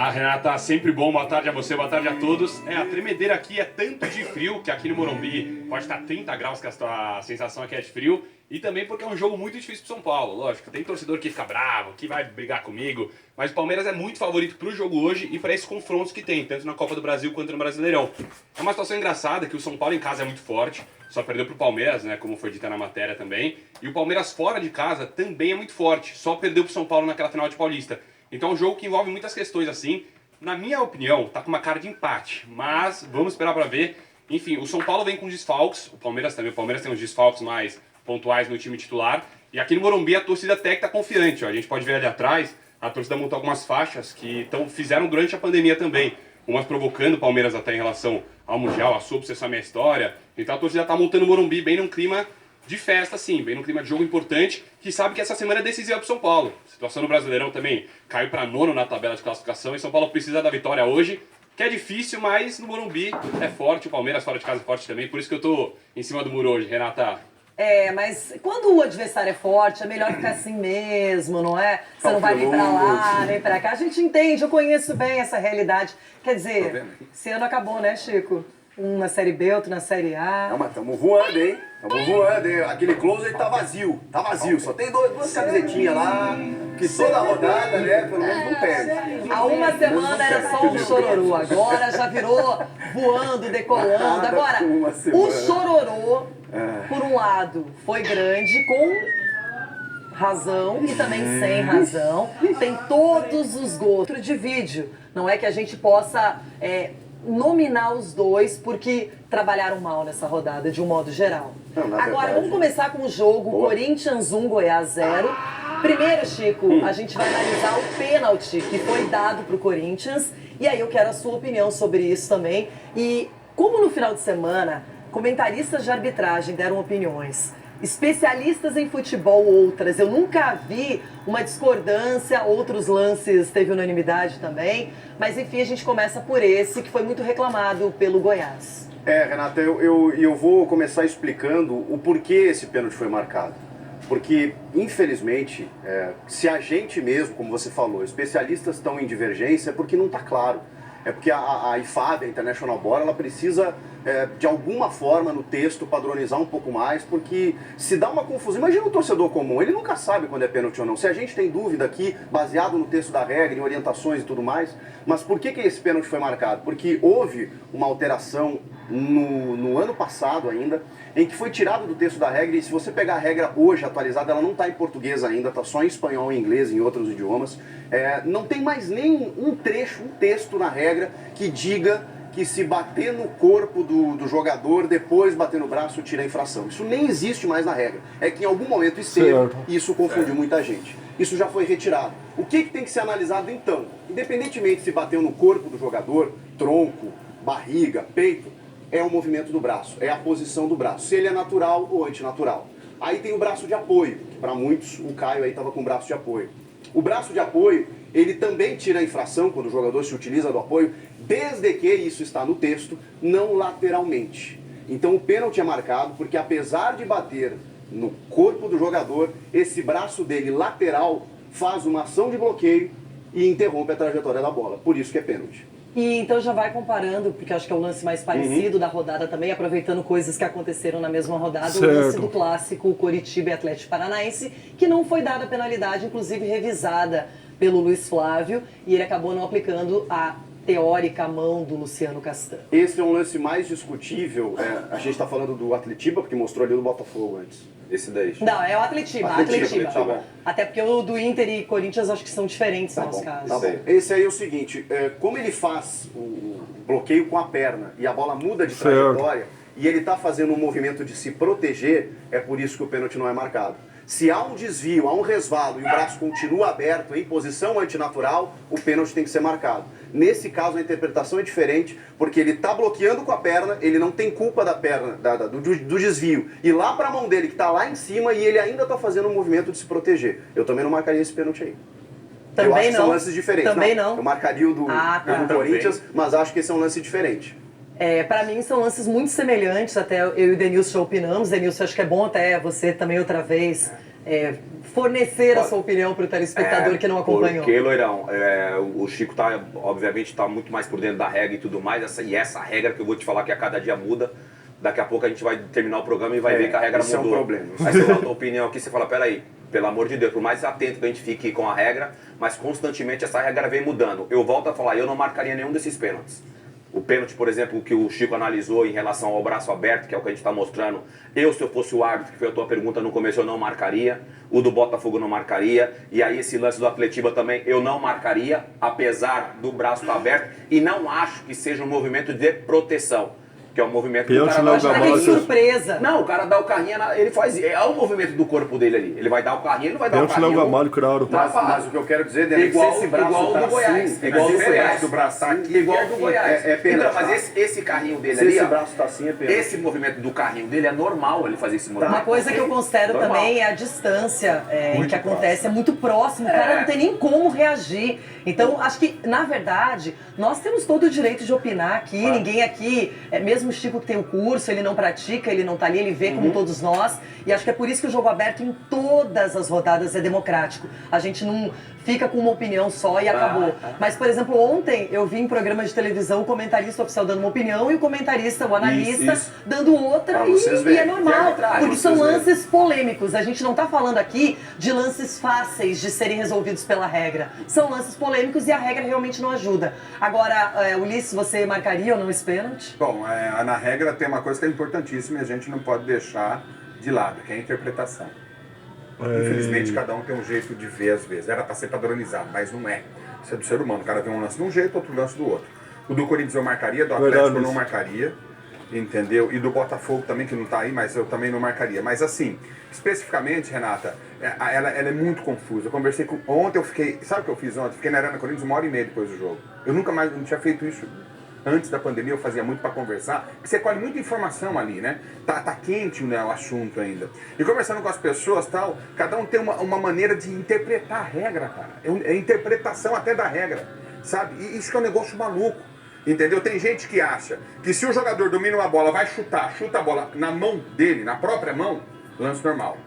Renata, sempre bom. Boa tarde a você, boa tarde a todos. A tremedeira aqui é tanto de frio que aqui no Morumbi pode estar 30 graus, que a sensação aqui é de frio. E também porque é um jogo muito difícil pro São Paulo, lógico. Tem torcedor que fica bravo, que vai brigar comigo. Mas o Palmeiras é muito favorito pro jogo hoje e para esses confrontos que tem, tanto na Copa do Brasil quanto no Brasileirão. É uma situação engraçada que o São Paulo em casa é muito forte, só perdeu pro Palmeiras, né, como foi dito na matéria também. E o Palmeiras fora de casa também é muito forte, só perdeu pro São Paulo naquela final de Paulista. Então é um jogo que envolve muitas questões assim. Na minha opinião, tá com uma cara de empate, mas vamos esperar para ver. Enfim, o São Paulo vem com desfalques, o Palmeiras também. O Palmeiras tem uns desfalques mais pontuais no time titular. E aqui no Morumbi a torcida até que tá confiante. Ó. A gente pode ver ali atrás, a torcida montou algumas faixas que fizeram durante a pandemia também. Umas provocando o Palmeiras até em relação ao Mundial, a sua essa minha história. Então a torcida tá montando o Morumbi bem num clima de festa, sim, bem num clima de jogo importante, que sabe que essa semana é decisiva pro São Paulo. A situação no Brasileirão também caiu para nono na tabela de classificação e São Paulo precisa da vitória hoje, que é difícil, mas no Morumbi é forte, o Palmeiras fora de casa é forte também, por isso que eu tô em cima do muro hoje, Renata. Mas quando o adversário é forte, é melhor ficar assim mesmo, não é? Você não vai nem pra lá, nem pra cá. A gente entende, eu conheço bem essa realidade. Quer dizer, esse ano acabou, né, Chico? Um na Série B, outro na Série A. Não, mas estamos voando, hein? Estamos voando, hein? Aquele closet tá vazio, só tem duas camisetinhas lá, que toda rodada, né, pelo menos não perde. Há uma semana era só um chororô, agora já virou voando, decolando. Agora, o chororô, por um lado, foi grande, com razão e também sem razão. Tem todos os gostos de vídeo. Não é que a gente possa nominar os dois porque trabalharam mal nessa rodada, de um modo geral. Agora, vamos começar com o jogo Corinthians 1, Goiás 0. Primeiro, Chico, a gente vai analisar o pênalti que foi dado pro Corinthians. E aí eu quero a sua opinião sobre isso também. E como no final de semana, comentaristas de arbitragem deram opiniões, especialistas em futebol outras, eu nunca vi uma discordância, outros lances teve unanimidade também, mas enfim, a gente começa por esse, que foi muito reclamado pelo Goiás. Renata, eu vou começar explicando o porquê esse pênalti foi marcado. Porque, infelizmente, se a gente mesmo, como você falou, especialistas estão em divergência, é porque não está claro. É porque a IFAB, a International Board, ela precisa, de alguma forma, no texto, padronizar um pouco mais, porque se dá uma confusão. Imagina o torcedor comum, ele nunca sabe quando é pênalti ou não. Se a gente tem dúvida aqui, baseado no texto da regra, em orientações e tudo mais, mas por que esse pênalti foi marcado? Porque houve uma alteração no ano passado ainda, em que foi tirado do texto da regra, e se você pegar a regra hoje atualizada, ela não está em português ainda, está só em espanhol, em inglês, em outros idiomas. Não tem mais nem um trecho, um texto na regra que diga que se bater no corpo do jogador, depois bater no braço, tira a infração. Isso nem existe mais na regra. É que em algum momento esteve, e isso confundiu muita gente. Isso já foi retirado. O que tem que ser analisado então? Independentemente se bateu no corpo do jogador, tronco, barriga, peito, é o movimento do braço, é a posição do braço, se ele é natural ou antinatural. Aí tem o braço de apoio, que para muitos, o Caio aí estava com o braço de apoio. O braço de apoio, ele também tira a infração quando o jogador se utiliza do apoio, desde que, isso está no texto, não lateralmente. Então o pênalti é marcado porque, apesar de bater no corpo do jogador, esse braço dele lateral faz uma ação de bloqueio e interrompe a trajetória da bola. Por isso que é pênalti. E então já vai comparando, porque acho que é o lance mais parecido da rodada também, aproveitando coisas que aconteceram na mesma rodada, o lance do clássico Coritiba e Atlético Paranaense, que não foi dada a penalidade, inclusive revisada pelo Luiz Flávio, e ele acabou não aplicando a teórica mão do Luciano Castanho. Esse é um lance mais discutível, a gente está falando do Atletiba, porque mostrou ali o do Botafogo antes. Esse daí. Não, é o Atletiba. Tá bom. Até porque o do Inter e Corinthians acho que são diferentes no nosso caso. Tá bom. Esse aí é o seguinte, como ele faz o bloqueio com a perna e a bola muda de trajetória, e ele está fazendo um movimento de se proteger, é por isso que o pênalti não é marcado. Se há um desvio, há um resvalo e o braço continua aberto em posição antinatural, o pênalti tem que ser marcado. Nesse caso, a interpretação é diferente, porque ele está bloqueando com a perna, ele não tem culpa da perna, do desvio. E lá para a mão dele, que está lá em cima, e ele ainda está fazendo um movimento de se proteger. Eu também não marcaria esse pênalti aí. Também eu acho que não. são lances diferentes. Também não. Eu marcaria o do Corinthians, mas acho que esse é um lance diferente. Para mim são lances muito semelhantes, até eu e o Denilson já opinamos. Denilson, acho que é bom até você também outra vez fornecer a sua opinião para o telespectador que não acompanhou? Porque, Loirão, o Chico obviamente está muito mais por dentro da regra e tudo mais, essa regra que eu vou te falar que a cada dia muda. Daqui a pouco a gente vai terminar o programa e vai ver que a regra mudou. É um problema. Aí você dá a tua opinião aqui, você fala, peraí, pelo amor de Deus, por mais atento que a gente fique com a regra, mas constantemente essa regra vem mudando. Eu volto a falar, eu não marcaria nenhum desses pênaltis. O pênalti, por exemplo, que o Chico analisou em relação ao braço aberto, que é o que a gente está mostrando, se eu fosse o árbitro, que foi a tua pergunta no começo, eu não marcaria. O do Botafogo não marcaria. E aí esse lance do Atletiba também eu não marcaria, apesar do braço estar aberto. E não acho que seja um movimento de proteção. Que é um movimento que o cara dá o carrinho. Que surpresa. Não, o cara dá o carrinho, ele faz. É o movimento do corpo dele ali. Ele vai dar o carrinho, ele não vai dar o carrinho. Mas o que eu quero dizer, Dani, é que esse braço do Goiás. Assim, igual do Goiás. Do braço tá aqui, igual do Goiás. É pênalti. Então, mas esse carrinho dele se ali. Esse braço tá assim, é pênalti. Esse movimento do carrinho dele é normal ele fazer esse movimento. Uma coisa que eu considero também é a distância em que acontece. É muito próximo, o cara não tem nem como reagir. Então, acho que, na verdade, nós temos todo o direito de opinar aqui. Ninguém aqui, mesmo o Chico que tem o curso, ele não pratica, ele não tá ali, ele vê como todos nós. E acho que é por isso que o jogo aberto em todas as rodadas é democrático. A gente não fica com uma opinião só e acabou. Mas, por exemplo, ontem eu vi em programa de televisão o comentarista oficial dando uma opinião e o comentarista, o analista, dando outra e é normal. Porque são lances polêmicos. A gente não tá falando aqui de lances fáceis de serem resolvidos pela regra. São lances polêmicos e a regra realmente não ajuda. Agora, Ulisses, você marcaria ou não esse pênalti? Bom, na regra tem uma coisa que é importantíssima e a gente não pode deixar de lado, que é a interpretação. Infelizmente, cada um tem um jeito de ver às vezes. Era para ser padronizado, mas não é. Isso é do ser humano. O cara vê um lance de um jeito, outro lance do outro. O do Corinthians eu marcaria, do Atlético eu não marcaria. Entendeu? E do Botafogo também, que não tá aí, mas eu também não marcaria. Mas assim, especificamente, Renata, ela é muito confusa. Eu conversei com... Ontem eu fiquei... Sabe o que eu fiz ontem? Fiquei na Arena Corinthians 1h30 depois do jogo. Eu nunca mais... Não tinha feito isso. Antes da pandemia eu fazia muito para conversar, porque você colhe muita informação ali, né? Tá quente, né, o assunto ainda. E conversando com as pessoas tal, cada um tem uma maneira de interpretar a regra, cara. É interpretação até da regra, sabe? E isso que é um negócio maluco, entendeu? Tem gente que acha que se o jogador domina uma bola, vai chuta a bola na mão dele, na própria mão, lance normal.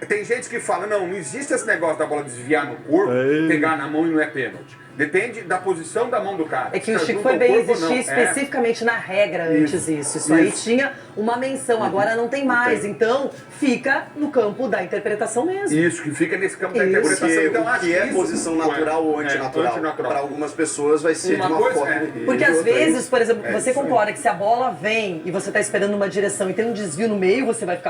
Tem gente que fala, não existe esse negócio da bola desviar no corpo, pegar na mão e não é pênalti. Depende da posição da mão do cara. É que o Chico foi bem existir especificamente na regra antes isso. Isso aí tinha uma menção, agora não tem mais. Então, fica no campo da interpretação mesmo. Isso, que fica nesse campo da interpretação. Então, o que é posição natural ou antinatural? Para algumas pessoas vai ser de uma forma. Porque às vezes, por exemplo, você concorda que se a bola vem e você está esperando uma direção e tem um desvio no meio, você vai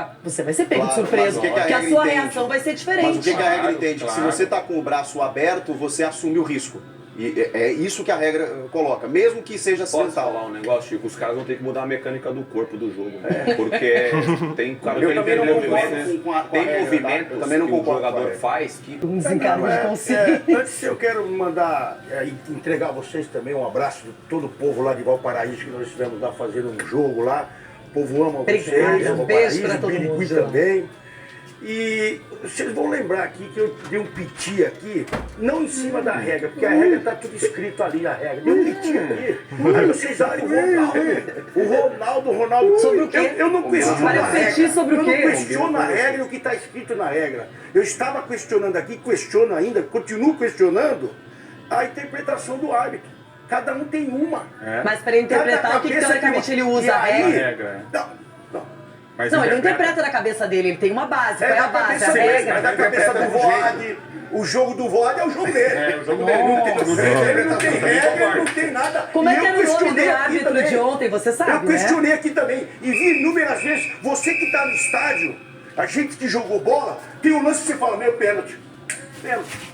ser pego de surpresa. Porque a sua reação vai ser diferente. Mas o que a regra entende? Que se você está com o braço aberto, você assume o risco. E é isso que a regra coloca, mesmo que seja acidental. Posso falar um negócio, Chico? Os caras vão ter que mudar a mecânica do corpo do jogo, né? Porque tem cara que ele tem movimento também não que o jogador faz que... Um desencargo de consciência. Antes eu quero mandar, entregar a vocês também um abraço de todo o povo lá de Valparaíso, que nós estivemos lá fazendo um jogo lá. O povo ama vocês, um beijo para todo mundo também. E vocês vão lembrar aqui que eu dei um piti aqui, não em cima da regra, porque a regra está tudo escrito ali, a regra. Dei um piti aqui, aí vocês olham o Ronaldo. Sobre o quê? Eu não questiono a regra. Sobre o quê? Eu não questiono a regra e o que está escrito na regra. Eu estava questionando aqui, questiono ainda, continuo questionando a interpretação do árbitro. Cada um tem uma. Mas para interpretar, o que teoricamente ele usa a regra? Mas não, ele não interpreta da cabeça dele, ele tem uma base. Qual é a base? A regra. É da cabeça do Voad. O jogo do Voad é o jogo dele. O jogo dele. Ele não tem regra, não tem nada. Como é que era o nome do árbitro de ontem? Você sabe, eu questionei aqui também. E vi inúmeras vezes. Você que está no estádio, a gente que jogou bola, tem um lance que você fala, meu, pênalti. Pênalti.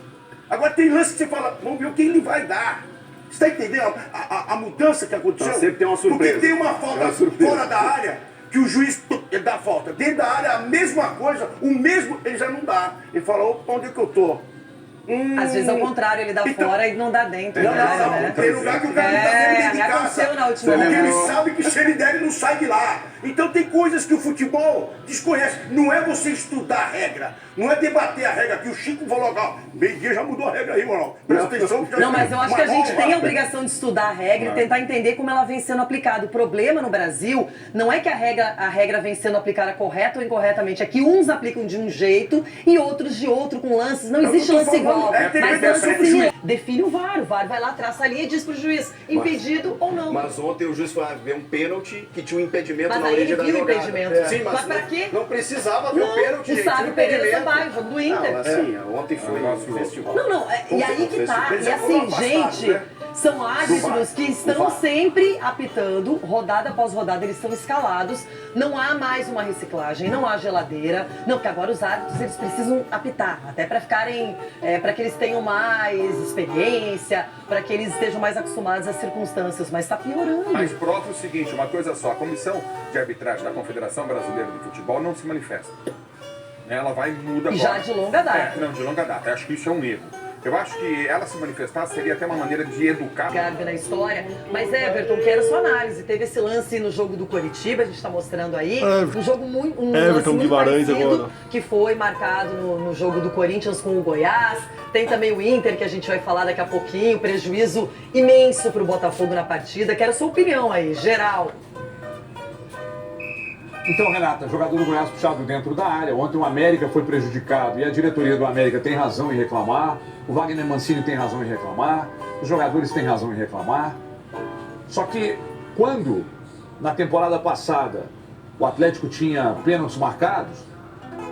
Agora tem lance que você fala, vamos ver o que ele vai dar. Você está entendendo a mudança que aconteceu? Sempre tem uma surpresa. Porque tem uma falta fora da área. Que o juiz ele dá falta. Dentro da área, a mesma coisa, o mesmo, ele já não dá. Ele fala, opa, onde é que eu tô? Às vezes é o contrário, ele dá fora e não dá dentro. Não, né? tem lugar que o cara não tá nem dentro de casa. Aconteceu na última Porque ele vez. sabe que se ele der, ele não sai de lá. Então tem coisas que o futebol desconhece. Não é você estudar a regra, não é debater a regra. Que o Chico falou, ó, meio-dia já mudou a regra aí, mano. Presta atenção. Que já Não, mas eu acho que a gente marrom, tem a obrigação de estudar a regra e tentar entender como ela vem sendo aplicada. O problema no Brasil não é que a regra vem sendo aplicada correta ou incorretamente, é que uns aplicam de um jeito e outros de outro, com lances. Não existe lance igual. Mas lance define o VAR vai lá, traça a linha e diz pro juiz, impedido ou não. Mas ontem o juiz foi ver um pênalti que tinha um impedimento Mas na aí origem ele da viu o jogada. impedimento. Sim, Mas pra quê? Não precisava ver o pênalti. O Sábio Pereira Sampaio, o jogo do Inter. Não, assim, ontem foi um festival. Não, e aí que tá. E assim, gente, são árbitros que estão sempre apitando, rodada após rodada, eles estão escalados. Não há mais uma reciclagem, não há geladeira. Não, porque agora os árbitros, eles precisam apitar, até para ficarem, para que eles tenham mais experiência, para que eles estejam mais acostumados às circunstâncias, mas está piorando. Mas prova o seguinte, uma coisa só, a Comissão de Arbitragem da Confederação Brasileira de Futebol não se manifesta. Ela vai e muda E já de longa data. Não, de longa data. Eu acho que isso é um erro. Eu acho que ela se manifestar seria até uma maneira de educar. Garbi na história. Mas, Everton, quero sua análise. Teve esse lance no jogo do Coritiba, a gente está mostrando aí. Um jogo um lance muito parecido, que foi marcado no jogo do Corinthians com o Goiás. Tem também o Inter, que a gente vai falar daqui a pouquinho. Prejuízo imenso para o Botafogo na partida. Quero sua opinião aí, geral. Então, Renata, jogador do Goiás puxado dentro da área. Ontem o América foi prejudicado e a diretoria do América tem razão em reclamar. O Wagner Mancini tem razão em reclamar. Os jogadores têm razão em reclamar. Só que quando, na temporada passada, o Atlético tinha pênaltis marcados,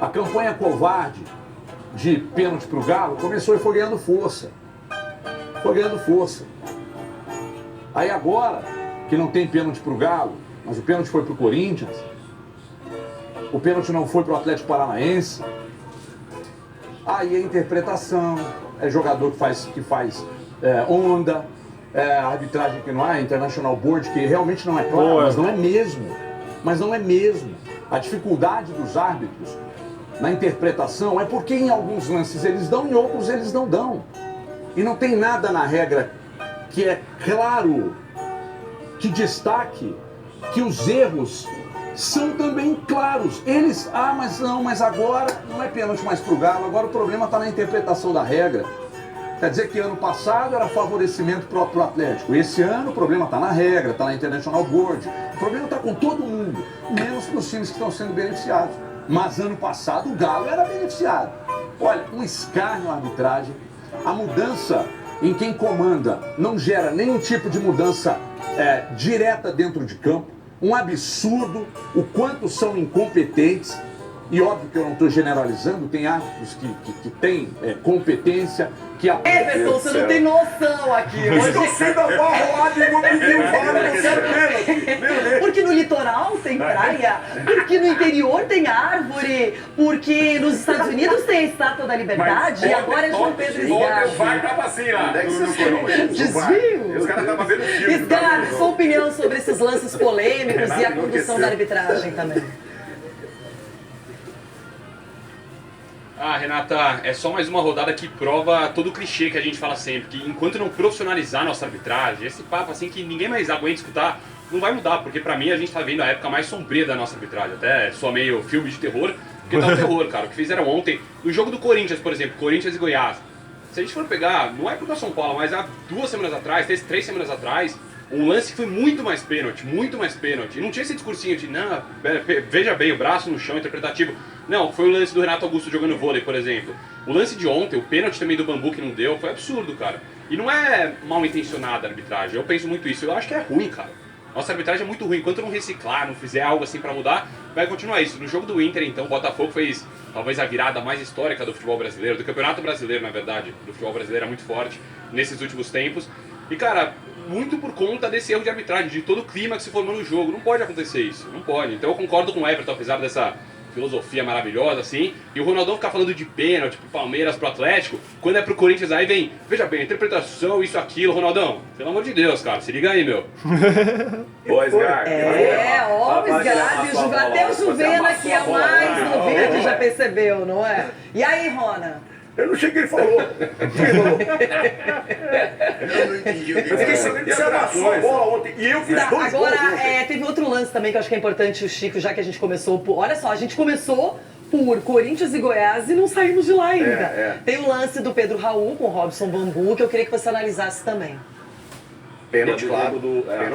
a campanha covarde de pênalti para o Galo começou e foi ganhando força. Foi ganhando força. Aí agora, que não tem pênalti para o Galo, mas o pênalti foi para o Corinthians, o pênalti não foi para o Atlético Paranaense. Aí é interpretação, é jogador que faz onda, a arbitragem que não é, International Board, que realmente não é claro, mas não é mesmo. Mas não é mesmo. A dificuldade dos árbitros na interpretação é porque em alguns lances eles dão, em outros eles não dão. E não tem nada na regra que é claro, que destaque que os erros são também claros. Eles, mas agora não é pênalti mais pro Galo, agora o problema está na interpretação da regra. Quer dizer que ano passado era favorecimento pro Atlético. Esse ano o problema está na regra, está na International Board. O problema está com todo mundo, menos para os times que estão sendo beneficiados. Mas ano passado o Galo era beneficiado. Olha, um escárnio à arbitragem. A mudança em quem comanda não gera nenhum tipo de mudança direta dentro de campo. Um absurdo o quanto são incompetentes. E óbvio que eu não estou generalizando, tem árbitros que têm competência, que Everton, você não tem noção aqui. Porque no litoral tem praia, porque no interior tem árvore, porque nos Estados Unidos tem a Estátua da Liberdade e agora é João Pedro Sgarbi. Vai tava assim, ó. Desvio. Os caras estavam vendo filme. Sgarbi, sua opinião sobre esses lances polêmicos e a condução da arbitragem também. Renata, é só mais uma rodada que prova todo o clichê que a gente fala sempre, que enquanto não profissionalizar a nossa arbitragem, esse papo assim que ninguém mais aguenta escutar, não vai mudar, porque pra mim a gente tá vendo a época mais sombria da nossa arbitragem, até só meio filme de terror, porque tá um terror, cara. O que fizeram ontem, no jogo do Corinthians, por exemplo, Corinthians e Goiás, se a gente for pegar, não é porque é São Paulo, mas há 2 semanas atrás, 3 semanas atrás, um lance que foi muito mais pênalti, e não tinha esse discursinho de, não, veja bem, o braço no chão, interpretativo. Não, foi o lance do Renato Augusto jogando vôlei, por exemplo. O lance de ontem, o pênalti também do Bambu que não deu, foi absurdo, cara. E não é mal intencionada a arbitragem, eu penso muito isso, eu acho que é ruim, cara. Nossa arbitragem é muito ruim, enquanto não reciclar, não fizer algo assim pra mudar, vai continuar isso. No jogo do Inter, então, o Botafogo fez talvez a virada mais histórica do futebol brasileiro, do campeonato brasileiro, na verdade. Do futebol brasileiro é muito forte nesses últimos tempos. E, cara, muito por conta desse erro de arbitragem, de todo o clima que se formou no jogo. Não pode acontecer isso, não pode. Então eu concordo com o Everton, apesar dessa filosofia maravilhosa, assim. E o Ronaldão ficar falando de pênalti pro Palmeiras, pro Atlético, quando é pro Corinthians aí vem, veja bem, interpretação, isso, aquilo. Ronaldão, pelo amor de Deus, cara, se liga aí, meu. Ô, Sgarbi. Ó, o Sgarbi, até o Juvena que é o mais novinho que já percebeu, não é? E aí, Rona? Eu não sei o que ele falou. Eu fiquei sabendo que você amassou a bola ontem. E eu fiz Tá, 2 agora, gols ontem. teve outro lance também que eu acho que é importante, o Chico, já que a gente começou por... Olha só, a gente começou por Corinthians e Goiás e não saímos de lá ainda. Tem o lance do Pedro Raul com o Robson Bambu, que eu queria que você analisasse também. Pênalti, claro. Pênalti,